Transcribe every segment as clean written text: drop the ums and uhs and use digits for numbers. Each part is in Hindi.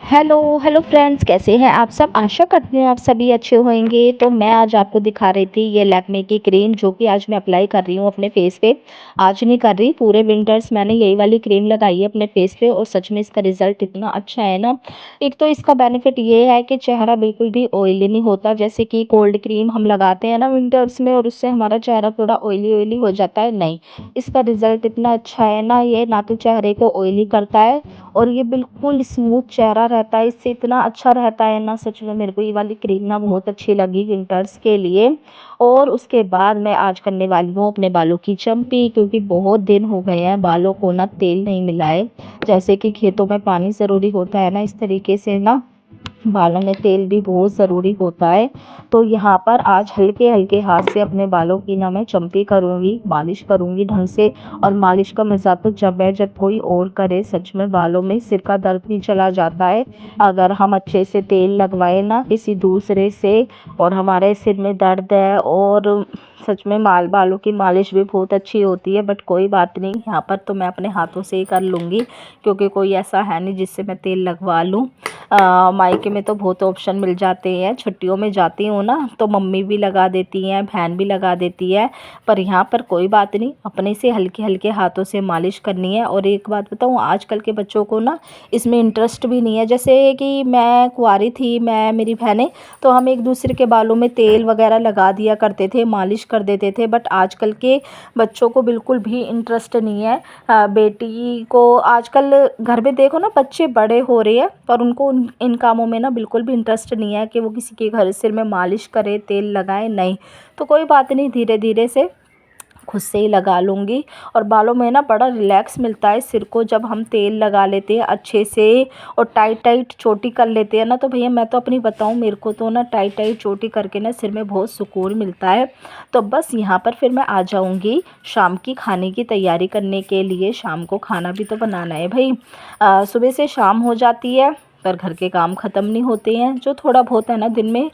हेलो हेलो फ्रेंड्स, कैसे हैं आप सब। आशा करती हूँ आप सभी अच्छे होंगे। तो मैं आज आपको दिखा रही थी ये लैक्मे की क्रीम, जो कि आज मैं अप्लाई कर रही हूँ अपने फेस पे। आज नहीं कर रही, पूरे विंटर्स मैंने यही वाली क्रीम लगाई है अपने फेस पे और सच में इसका रिजल्ट इतना अच्छा है ना। एक तो इसका बेनिफिट ये है कि चेहरा बिल्कुल भी ऑयली नहीं होता, जैसे कि कोल्ड क्रीम हम लगाते हैं ना विंटर्स में और उससे हमारा चेहरा थोड़ा ऑयली ऑयली हो जाता है। नहीं, इसका रिजल्ट इतना अच्छा है ना, ये ना तो चेहरे को ऑयली करता है और ये बिल्कुल स्मूथ चेहरा रहता है। इससे इतना अच्छा रहता है ना, सच में मेरे को ये वाली क्रीम ना बहुत अच्छी लगी विंटर्स के लिए। और उसके बाद मैं आज करने वाली हूँ अपने बालों की चम्पी, क्योंकि बहुत दिन हो गए हैं बालों को ना तेल नहीं मिला है। जैसे कि खेतों में पानी ज़रूरी होता है ना, इस तरीके से ना बालों में तेल भी बहुत ज़रूरी होता है। तो यहाँ पर आज हल्के हल्के हाथ से अपने बालों की ना मैं चम्पी करूँगी, मालिश करूँगी ढंग से। और मालिश का मज़ा तो जब है जब कोई और करे। सच में बालों में सिर का दर्द भी चला जाता है अगर हम अच्छे से तेल लगवाए ना किसी दूसरे से। और हमारे सिर में दर्द है और सच में बालों की मालिश भी बहुत अच्छी होती है। बट कोई बात नहीं, यहाँ पर तो मैं अपने हाथों से ही कर लूँगी, क्योंकि कोई ऐसा है नहीं जिससे मैं तेल लगवा लूँ। मायके में तो बहुत ऑप्शन मिल जाते हैं। छुट्टियों में जाती हूँ ना तो मम्मी भी लगा देती हैं, बहन भी लगा देती है। पर यहाँ पर कोई बात नहीं, अपने से हल्के हल्के हाथों से मालिश करनी है। और एक बात बताऊँ, आजकल के बच्चों को ना इसमें इंटरेस्ट भी नहीं है। जैसे कि मैं कुंवारी थी, मैं मेरी बहनें, तो हम एक दूसरे के बालों में तेल वगैरह लगा दिया करते थे, मालिश कर देते थे। बट आजकल के बच्चों को बिल्कुल भी इंटरेस्ट नहीं है। बेटी को आजकल घर में देखो ना, बच्चे बड़े हो रहे हैं पर उनको इन कामों में ना बिल्कुल भी इंटरेस्ट नहीं है कि वो किसी के घर सिर में मालिश करे, तेल लगाए। नहीं, तो कोई बात नहीं, धीरे धीरे से खुद से ही लगा लूँगी। और बालों में ना बड़ा रिलैक्स मिलता है सिर को जब हम तेल लगा लेते हैं अच्छे से और टाइट टाइट चोटी कर लेते हैं ना। तो भैया मैं तो अपनी बताऊँ, मेरे को तो ना टाइट टाइट चोटी करके ना सिर में बहुत सुकून मिलता है। तो बस यहाँ पर फिर मैं आ जाऊँगी शाम की खाने की तैयारी करने के लिए। शाम को खाना भी तो बनाना है भाई। सुबह से शाम हो जाती है पर घर के काम ख़त्म नहीं होते हैं। जो थोड़ा बहुत है ना दिन में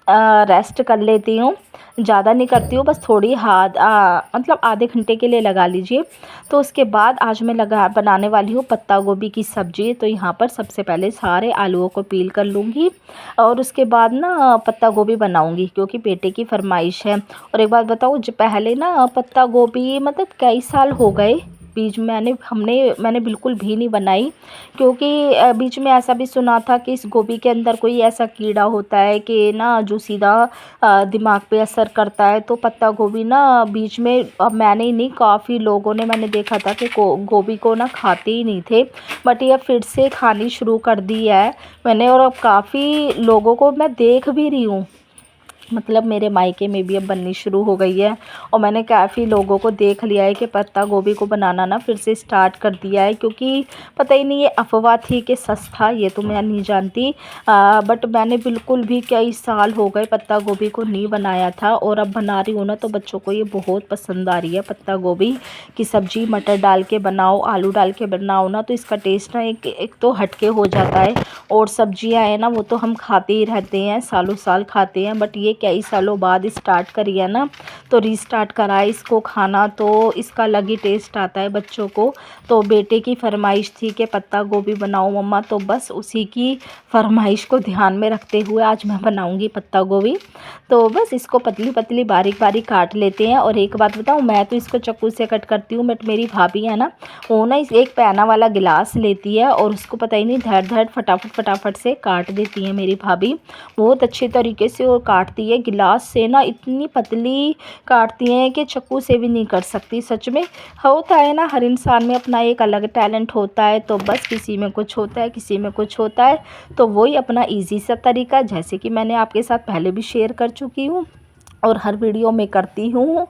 रेस्ट कर लेती हूँ, ज़्यादा नहीं करती हूँ, बस थोड़ी मतलब आधे घंटे के लिए लगा लीजिए। तो उसके बाद आज मैं बनाने वाली हूँ पत्ता गोभी की सब्ज़ी। तो यहाँ पर सबसे पहले सारे आलूओं को पील कर लूँगी और उसके बाद ना पत्ता गोभी बनाऊँगी, क्योंकि बेटे की फरमाइश है। और एक बात बताऊँ, जो पहले ना पत्ता गोभी मतलब कई साल हो गए बीच में मैंने बिल्कुल भी नहीं बनाई, क्योंकि बीच में ऐसा भी सुना था कि इस गोभी के अंदर कोई ऐसा कीड़ा होता है कि ना जो सीधा दिमाग पे असर करता है। तो पत्ता गोभी ना बीच में, अब मैंने ही नहीं, काफ़ी लोगों ने मैंने देखा था कि गोभी को ना खाते ही नहीं थे। बट ये फिर से खानी शुरू कर दी है मैंने, और अब काफ़ी लोगों को मैं देख भी रही हूँ, मतलब मेरे मायके में भी अब बननी शुरू हो गई है। और मैंने काफ़ी लोगों को देख लिया है कि पत्ता गोभी को बनाना ना फिर से स्टार्ट कर दिया है, क्योंकि पता ही नहीं ये अफवाह थी कि सच था, ये तो मैं नहीं जानती। बट मैंने बिल्कुल भी कई साल हो गए पत्ता गोभी को नहीं बनाया था, और अब बना रही हूँ ना तो बच्चों को ये बहुत पसंद आ रही है। पत्ता गोभी की सब्ज़ी मटर डाल के बनाओ, आलू डाल के बनाओ ना, तो इसका टेस्ट ना एक तो हटके हो जाता है। और सब्जियां है ना वो तो हम खाते ही रहते हैं, सालों साल खाते हैं, बट ये कई सालों बाद स्टार्ट करी है ना, तो रीस्टार्ट करा है इसको खाना, तो इसका अलग ही टेस्ट आता है बच्चों को। तो बेटे की फरमाइश थी कि पत्ता गोभी बनाओ मम्मा, तो बस उसी की फरमाइश को ध्यान में रखते हुए आज मैं बनाऊंगी पत्ता गोभी। तो बस इसको पतली पतली बारीक बारीक काट लेते हैं। और एक बात बताऊँ, मैं तो इसको चाकू से कट करती हूँ, बट मेरी भाभी है ना, वो ना इस एक पैना वाला गिलास लेती है और उसको पता ही नहीं धड़ धड़ फटाफट से काट देती है मेरी भाभी, बहुत अच्छे तरीके से। और काटती है गिलास से ना, इतनी पतली काटती हैं कि चाकू से भी नहीं कर सकती। सच में होता है ना, हर इंसान में अपना एक अलग टैलेंट होता है। तो बस किसी में कुछ होता है, किसी में कुछ होता है, तो वही अपना इजी सा तरीका, जैसे कि मैंने आपके साथ पहले भी शेयर कर चुकी हूँ और हर वीडियो में करती हूँ।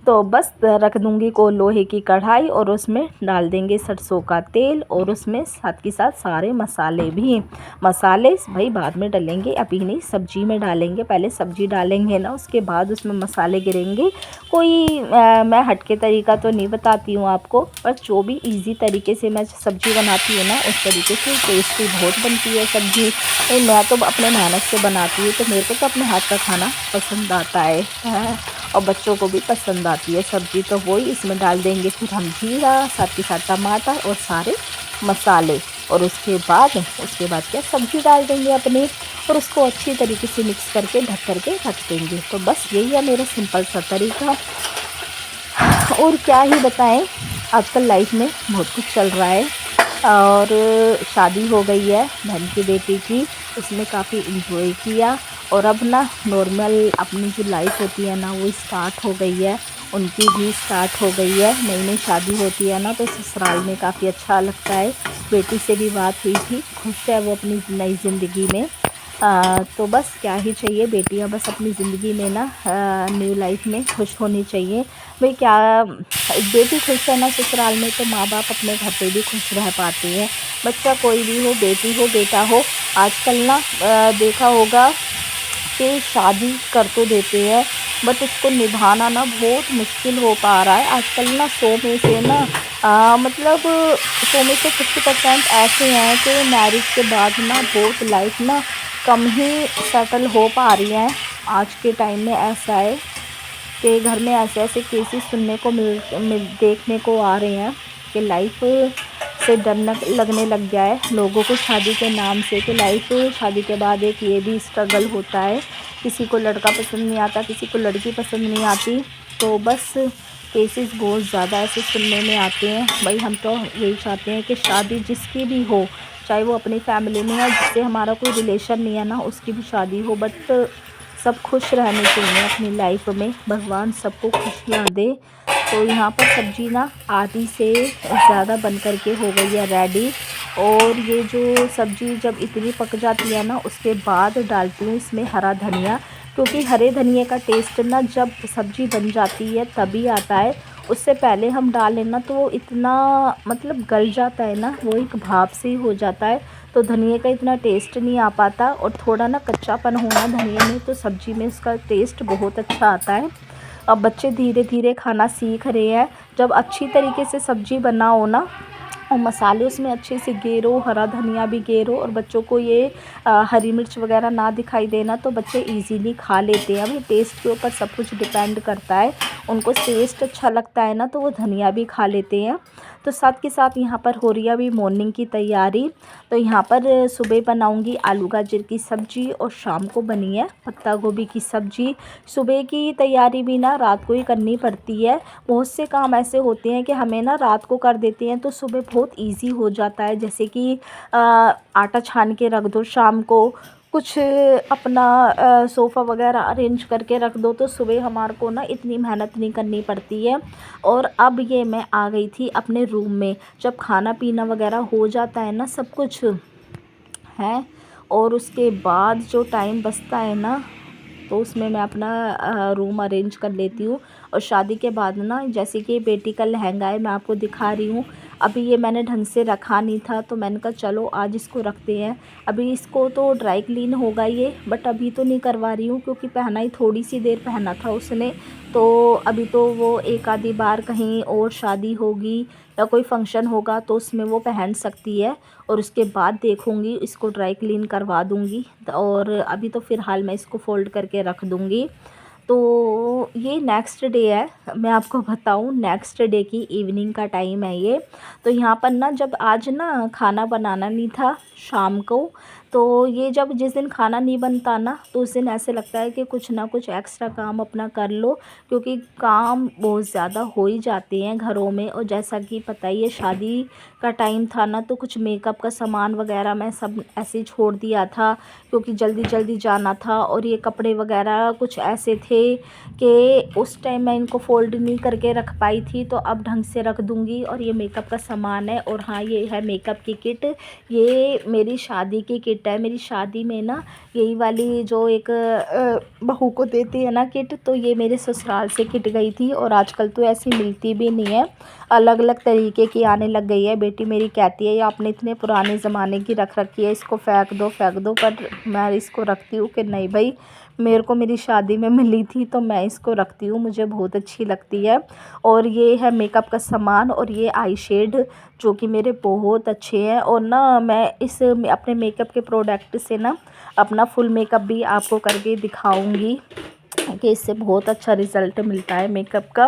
तो बस रख दूँगी को लोहे की कढ़ाई और उसमें डाल देंगे सरसों का तेल, और उसमें साथ के साथ सारे मसाले भी। मसाले भाई बाद में डालेंगे, अभी नहीं, सब्जी में डालेंगे। पहले सब्जी डालेंगे ना, उसके बाद उसमें मसाले गिरेंगे। कोई मैं हटके तरीका तो नहीं बताती हूँ आपको, पर जो भी इजी तरीके से मैं सब्ज़ी बनाती हूँ ना उस तरीके से टेस्टी बहुत बनती है सब्ज़ी। मैं तो अपने मेहनत से बनाती हूँ, तो मेरे को तो अपने हाथ का खाना पसंद आता है। और बच्चों को भी पसंद आती है सब्ज़ी। तो वही इसमें डाल देंगे फिर हम जीरा, साथ के साथ टमाटर और सारे मसाले। और उसके बाद क्या सब्ज़ी डाल देंगे अपनी और उसको अच्छी तरीके से मिक्स करके ढक कर के रख देंगे। तो बस यही है मेरा सिंपल सा तरीका। और क्या ही बताएं, आजकल लाइफ में बहुत कुछ चल रहा है और शादी हो गई है बहन की बेटी की, उसने काफ़ी इन्जॉय किया और अब ना नॉर्मल अपनी जो लाइफ होती है ना वो स्टार्ट हो गई है, उनकी भी स्टार्ट हो गई है। नई नई शादी होती है ना तो ससुराल में काफ़ी अच्छा लगता है। बेटी से भी बात हुई थी, खुश है वो अपनी नई ज़िंदगी में। तो बस क्या ही चाहिए, बेटियां बस अपनी ज़िंदगी में ना न्यू लाइफ में खुश होनी चाहिए। भाई क्या, एक बेटी खुश है ना ससुराल में तो माँ बाप अपने घर पे भी खुश रह पाते हैं। बच्चा कोई भी हो, बेटी हो बेटा हो, आजकल ना देखा होगा कि शादी कर तो देते हैं बट उसको निभाना ना बहुत मुश्किल हो पा रहा है आजकल ना। 100 में से ना मतलब 100 में से 50% ऐसे हैं कि मैरिज के बाद ना बहुत लाइफ ना कम ही सेटल हो पा रही हैं। आज के टाइम में ऐसा है कि घर में ऐसे ऐसे केसेस सुनने को देखने को आ रहे हैं कि लाइफ से डर लगने लग गया है लोगों को शादी के नाम से, कि लाइफ शादी के बाद एक ये भी स्ट्रगल होता है। किसी को लड़का पसंद नहीं आता, किसी को लड़की पसंद नहीं आती। तो बस केसेस बहुत ज़्यादा ऐसे सुनने में आते हैं। भाई हम तो यही चाहते हैं कि शादी जिसकी भी हो, चाहे वो अपनी फैमिली में है जिससे हमारा कोई रिलेशन नहीं है ना, उसकी भी शादी हो, बट सब खुश रहने चाहिए अपनी लाइफ में। भगवान सबको खुशियाँ दे। तो यहाँ पर सब्ज़ी ना आधी से ज़्यादा बन कर के हो गई है रेडी। और ये जो सब्ज़ी जब इतनी पक जाती है ना उसके बाद डालती हूँ इसमें हरा धनिया, क्योंकि हरे धनिए का टेस्ट ना जब सब्ज़ी बन जाती है तभी आता है। उससे पहले हम डालें ना तो वो इतना मतलब गल जाता है ना, वो एक भाप से ही हो जाता है, तो धनिए का इतना टेस्ट नहीं आ पाता। और थोड़ा ना कच्चापन होना धनिए में तो सब्ज़ी में उसका टेस्ट बहुत अच्छा आता है। अब बच्चे धीरे धीरे खाना सीख रहे हैं। जब अच्छी तरीके से सब्ज़ी बनाओ ना और मसाले उसमें अच्छे से गेरो, हरा धनिया भी गेरो और बच्चों को ये हरी मिर्च वगैरह ना दिखाई देना तो बच्चे इजीली खा लेते हैं। अभी टेस्ट के ऊपर सब कुछ डिपेंड करता है, उनको टेस्ट अच्छा लगता है ना तो वो धनिया भी खा लेते हैं। तो साथ के साथ यहाँ पर हो रही है अभी मॉर्निंग की तैयारी। तो यहाँ पर सुबह बनाऊँगी आलू गाजर की सब्ज़ी और शाम को बनी है पत्ता गोभी की सब्ज़ी। सुबह की तैयारी भी ना रात को ही करनी पड़ती है। बहुत से काम ऐसे होते हैं कि हमें ना रात को कर देते हैं तो सुबह बहुत इजी हो जाता है। जैसे कि आटा छान के रख दो, शाम को कुछ अपना सोफ़ा वगैरह अरेंज करके रख दो तो सुबह हमारे को ना इतनी मेहनत नहीं करनी पड़ती है। और अब ये मैं आ गई थी अपने रूम में, जब खाना पीना वगैरह हो जाता है ना सब कुछ है और उसके बाद जो टाइम बचता है ना तो उसमें मैं अपना रूम अरेंज कर लेती हूँ। और शादी के बाद ना जैसे कि बेटी का लहंगा है मैं आपको दिखा रही हूँ, अभी ये मैंने ढंग से रखा नहीं था तो मैंने कहा चलो आज इसको रखते हैं। अभी इसको तो ड्राई क्लीन होगा ये, बट अभी तो नहीं करवा रही हूँ क्योंकि पहना ही थोड़ी सी देर पहना था उसने। तो अभी तो वो एक आधी बार कहीं और शादी होगी या कोई फंक्शन होगा तो उसमें वो पहन सकती है और उसके बाद देखूँगी इसको ड्राई क्लीन करवा दूँगी। और अभी तो फ़िलहाल मैं इसको फ़ोल्ड करके रख दूँगी। तो ये नेक्स्ट डे है, मैं आपको बताऊँ नेक्स्ट डे की इवनिंग का टाइम है ये। तो यहाँ पर ना जब आज ना खाना बनाना नहीं था शाम को, तो ये जब जिस दिन खाना नहीं बनता ना तो उस दिन ऐसे लगता है कि कुछ ना कुछ एक्स्ट्रा काम अपना कर लो, क्योंकि काम बहुत ज़्यादा हो ही जाते हैं घरों में। और जैसा कि पता ही है शादी का टाइम था ना तो कुछ मेकअप का सामान वगैरह मैं सब ऐसे ही छोड़ दिया था क्योंकि जल्दी जल्दी जाना था। और ये कपड़े वगैरह कुछ ऐसे थे कि उस टाइम मैं इनको फ़ोल्ड नहीं करके रख पाई थी, तो अब ढंग से रख दूँगी। और ये मेकअप का सामान है और हाँ ये है मेकअप की किट, ये मेरी शादी की किट है। मेरी शादी में ना यही वाली जो एक बहू को देते हैं ना किट, तो ये मेरे ससुराल से किट गई थी और आजकल तो ऐसी मिलती भी नहीं है, अलग अलग तरीके की आने लग गई है। बेटी मेरी कहती है ये आपने इतने पुराने ज़माने की रख रखी है, इसको फेंक दो फेंक दो, पर मैं इसको रखती हूँ कि नहीं भाई मेरे को मेरी शादी में मिली थी तो मैं इसको रखती हूँ, मुझे बहुत अच्छी लगती है। और ये है मेकअप का सामान और ये आई शेड जो कि मेरे बहुत अच्छे हैं। और ना मैं इस अपने मेकअप के प्रोडक्ट से ना अपना फुल मेकअप भी आपको करके दिखाऊंगी। कि इससे बहुत अच्छा रिज़ल्ट मिलता है मेकअप का।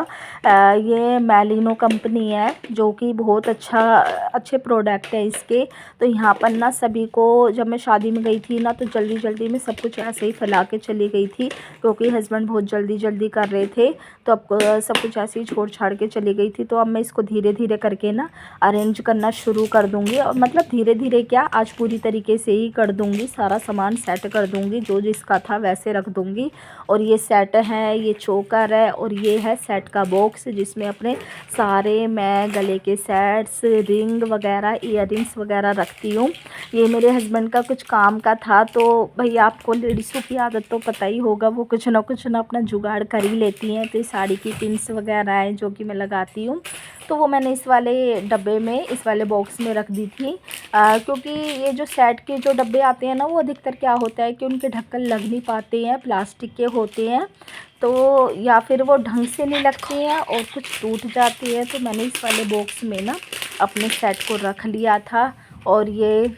ये मैलिनो कंपनी है जो कि बहुत अच्छे प्रोडक्ट है इसके। तो यहाँ पर ना सभी को, जब मैं शादी में गई थी ना तो जल्दी जल्दी में सब कुछ ऐसे ही फैला के चली गई थी, क्योंकि हस्बैंड बहुत जल्दी जल्दी कर रहे थे। तो अब सब कुछ ऐसे ही छोड़ छाड़ के चली गई थी। तो अब मैं इसको धीरे धीरे करके ना अरेंज करना शुरू कर दूँगी, और मतलब धीरे धीरे क्या, आज पूरी तरीके से ही कर दूँगी, सारा सामान सेट कर दूँगी, जो जिसका था वैसे रख दूँगी। और ये सेट है, ये चोकर है, और ये है सेट का बॉक्स जिसमें अपने सारे मैं गले के सेट्स, रिंग वगैरह, ईयररिंग्स वगैरह रखती हूँ। ये मेरे हस्बैंड का कुछ काम का था, तो भाई आपको लेडीज़ों की आदत तो पता ही होगा, वो कुछ ना अपना जुगाड़ कर ही लेती हैं। तो ये साड़ी की पिन्स वगैरह हैं जो कि मैं लगाती हूँ, तो वो मैंने इस वाले डब्बे में, इस वाले बॉक्स में रख दी थी। क्योंकि ये जो सेट के जो डब्बे आते हैं ना, वो अधिकतर क्या होता है कि उनके ढक्कन लग नहीं पाते हैं, प्लास्टिक के होते हैं, तो या फिर वो ढंग से नहीं लगते हैं और कुछ टूट जाती है। तो मैंने इस वाले बॉक्स में ना अपने सेट को रख लिया था, और ये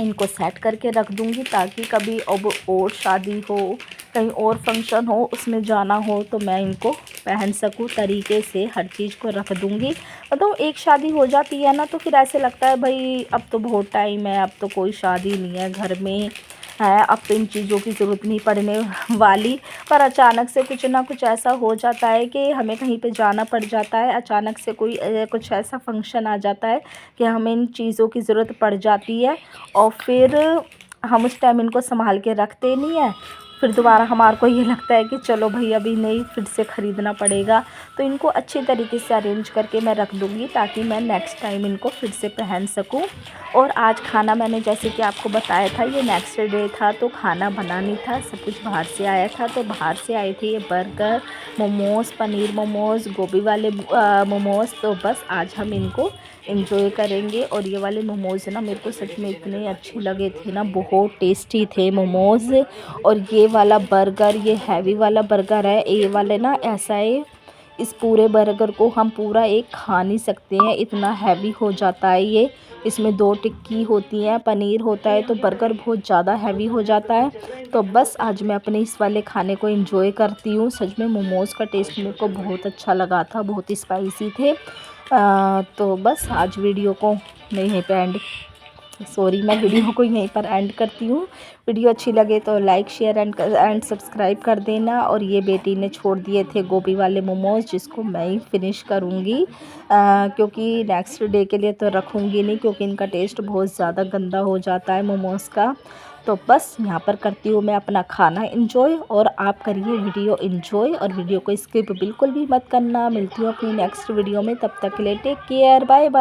इनको सेट करके रख दूँगी, ताकि कभी अब और शादी हो, कहीं और फंक्शन हो, उसमें जाना हो तो मैं इनको पहन सकूँ तरीके से, हर चीज़ को रख दूँगी। मतलब एक शादी हो जाती है ना तो फिर ऐसे लगता है भाई अब तो बहुत टाइम है, अब तो कोई शादी नहीं है घर में है, अब तो इन चीज़ों की ज़रूरत नहीं पड़ने वाली। पर अचानक से कुछ ना कुछ ऐसा हो जाता है कि हमें कहीं पे जाना पड़ जाता है, अचानक से कोई कुछ ऐसा फंक्शन आ जाता है कि हमें इन चीज़ों की ज़रूरत पड़ जाती है, और फिर हम उस टाइम इनको संभाल के रखते नहीं हैं। फिर दोबारा हमारे को ये लगता है कि चलो भाई अभी नहीं, फिर से ख़रीदना पड़ेगा। तो इनको अच्छे तरीके से अरेंज करके मैं रख दूँगी, ताकि मैं नेक्स्ट टाइम इनको फिर से पहन सकूँ। और आज खाना मैंने जैसे कि आपको बताया था, ये नेक्स्ट डे था, तो खाना बना नहीं था, सब कुछ बाहर से आया था। तो बाहर से आए थे ये बर्गर, मोमोज़, पनीर मोमोज़, गोभी वाले मोमोज़। तो बस आज हम इनको एंजॉय करेंगे। और ये वाले मोमोज़ ना मेरे को सच में इतने अच्छे लगे थे ना, बहुत टेस्टी थे मोमोज़। और ये वाला बर्गर, ये हैवी वाला बर्गर है, ये वाले ना ऐसा है, इस पूरे बर्गर को हम पूरा एक खा नहीं सकते हैं, इतना हैवी हो जाता है ये। इसमें 2 टिक्की होती हैं, पनीर होता है, तो बर्गर बहुत ज़्यादा हैवी हो जाता है। तो बस आज मैं अपने इस वाले खाने को एंजॉय करती हूँ। सच में मोमोज़ का टेस्ट मेरे को बहुत अच्छा लगा था, बहुत ही स्पाइसी थे। तो बस आज वीडियो को मैं यहीं पे मैं वीडियो को यहीं पर एंड करती हूँ। वीडियो अच्छी लगे तो लाइक, शेयर एंड सब्सक्राइब कर देना। और ये बेटी ने छोड़ दिए थे गोभी वाले मोमोज़, जिसको मैं ही फिनिश करूँगी, क्योंकि नेक्स्ट डे के लिए तो रखूँगी नहीं, क्योंकि इनका टेस्ट बहुत ज़्यादा गंदा हो जाता है मोमोज़ का। तो बस यहाँ पर करती हूँ मैं अपना खाना एंजॉय, और आप करिए वीडियो एंजॉय, और वीडियो को स्किप बिल्कुल भी मत करना। मिलती हूँ अपनी नेक्स्ट वीडियो में, तब तक के लिए टेक केयर, बाय बाय।